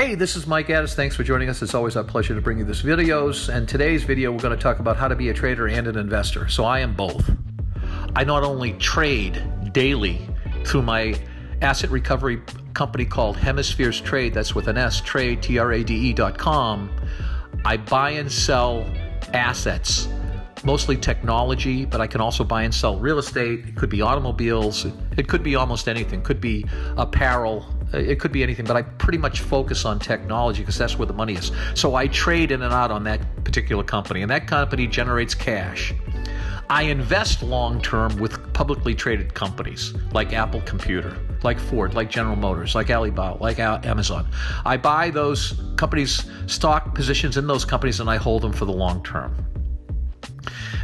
Hey, this is Mike Addis. Thanks for joining us. It's always our pleasure to bring you these videos. And today's video, we're going to talk about how to be a trader and an investor. So I am both. I not only trade daily through my asset recovery company called Hemispheres Trade, that's with an S, trade, TRADE.com. I buy and sell assets, mostly technology, but I can also buy and sell real estate. It could be automobiles. It could be almost anything. It could be apparel. It could be anything, but I pretty much focus on technology because that's where the money is. So I trade in and out on that particular company, and that company generates cash. I invest long-term with publicly traded companies like Apple Computer, like Ford, like General Motors, like Alibaba, like Amazon. I buy those companies' stock positions in those companies, and I hold them for the long term.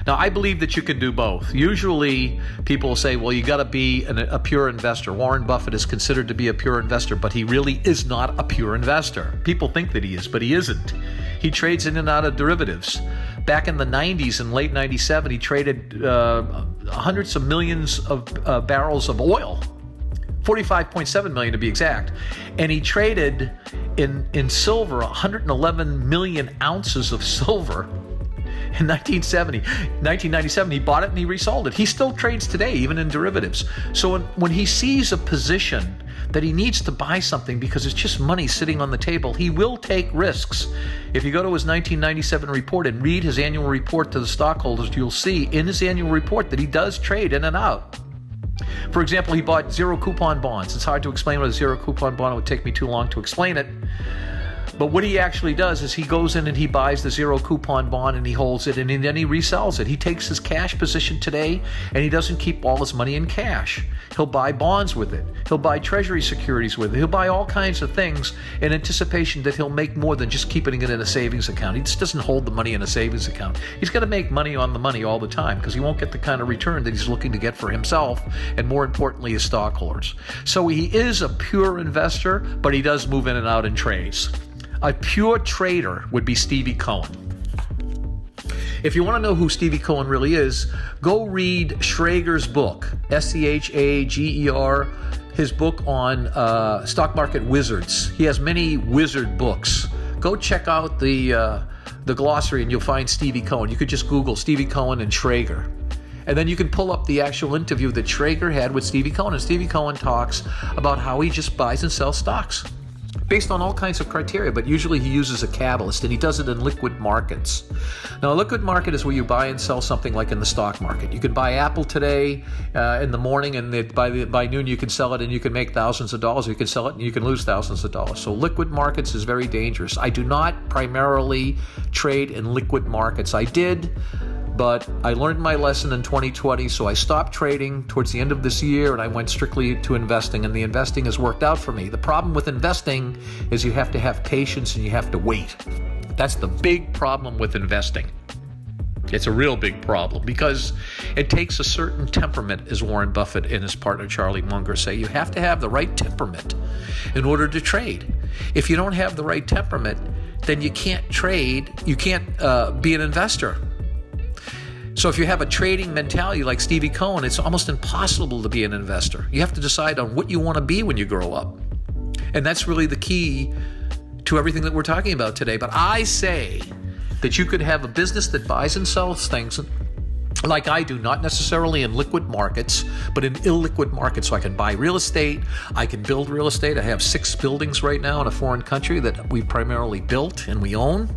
Now, I believe that you can do both. Usually, people say, well, you got to be a pure investor. Warren Buffett is considered to be a pure investor, but he really is not a pure investor. People think that he is, but he isn't. He trades in and out of derivatives. Back in the 90s, in late 97, he traded hundreds of millions of barrels of oil, 45.7 million to be exact. And he traded in silver 111 million ounces of silver. In 1997, he bought it and he resold it. He still trades today, even in derivatives. So when he sees a position that he needs to buy something because it's just money sitting on the table, he will take risks. If you go to his 1997 report and read his annual report to the stockholders, you'll see in his annual report that he does trade in and out. For example, he bought zero coupon bonds. It's hard to explain what a zero coupon bond, it would take me too long to explain it. But what he actually does is he goes in and he buys the zero coupon bond and he holds it and then he resells it. He takes his cash position today and he doesn't keep all his money in cash. He'll buy bonds with it. He'll buy treasury securities with it. He'll buy all kinds of things in anticipation that he'll make more than just keeping it in a savings account. He just doesn't hold the money in a savings account. He's got to make money on the money all the time because he won't get the kind of return that he's looking to get for himself and, more importantly, his stockholders. So he is a pure investor, but he does move in and out in trades. A pure trader would be Stevie Cohen. If you want to know who Stevie Cohen really is, go read Schrager's book, S-C-H-A-G-E-R, his book on stock market wizards. He has many wizard books. Go check out the glossary and you'll find Stevie Cohen. You could just Google Stevie Cohen and Schrager. And then you can pull up the actual interview that Schrager had with Stevie Cohen. And Stevie Cohen talks about how he just buys and sells stocks based on all kinds of criteria, but usually he uses a catalyst, and he does it in liquid markets. Now, a liquid market is where you buy and sell something like in the stock market. You can buy Apple today in the morning, and by noon you can sell it and you can make thousands of dollars. Or you can sell it and you can lose thousands of dollars. So liquid markets is very dangerous. I do not primarily trade in liquid markets. I did, but I learned my lesson in 2020, so I stopped trading towards the end of this year and I went strictly to investing, and the investing has worked out for me. The problem with investing is you have to have patience and you have to wait. That's the big problem with investing. It's a real big problem because it takes a certain temperament, as Warren Buffett and his partner Charlie Munger say. You have to have the right temperament in order to trade. If you don't have the right temperament, then you can't trade, you can't be an investor. So if you have a trading mentality like Stevie Cohen, it's almost impossible to be an investor. You have to decide on what you want to be when you grow up. And that's really the key to everything that we're talking about today. But I say that you could have a business that buys and sells things like I do, not necessarily in liquid markets, but in illiquid markets. So I can buy real estate, I can build real estate. I have 6 buildings right now in a foreign country that we primarily built and we own.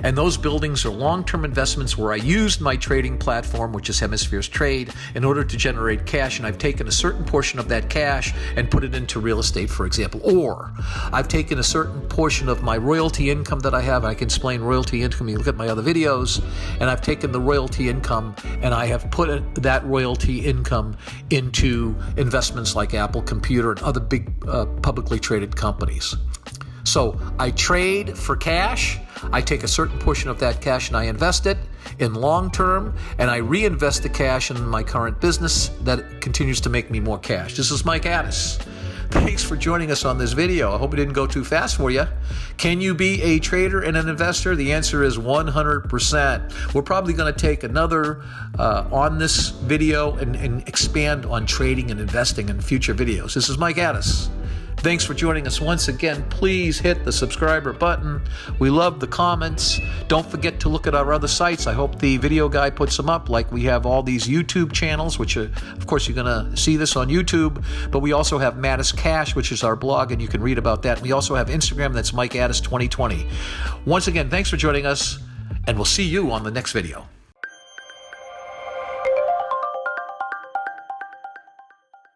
And those buildings are long-term investments where I used my trading platform, which is Hemispheres Trade, in order to generate cash. And I've taken a certain portion of that cash and put it into real estate, for example. Or I've taken a certain portion of my royalty income that I have. I can explain royalty income. You look at my other videos. And I've taken the royalty income and I have put that royalty income into investments like Apple Computer and other big publicly traded companies. So I trade for cash. I take a certain portion of that cash and I invest it in long term, and I reinvest the cash in my current business that continues to make me more cash. This is Mike Addis. Thanks for joining us on this video. I hope it didn't go too fast for you. Can you be a trader and an investor? The answer is 100%. We're probably going to take another on this video and expand on trading and investing in future videos. This is Mike Addis. Thanks for joining us once again. Please hit the subscriber button. We love the comments. Don't forget to look at our other sites. I hope the video guy puts them up. Like, we have all these YouTube channels, which of course you're going to see this on YouTube, but we also have Addis Cash, which is our blog, and you can read about that. We also have Instagram. That's Mike Addis 2020. Once again, thanks for joining us, and we'll see you on the next video.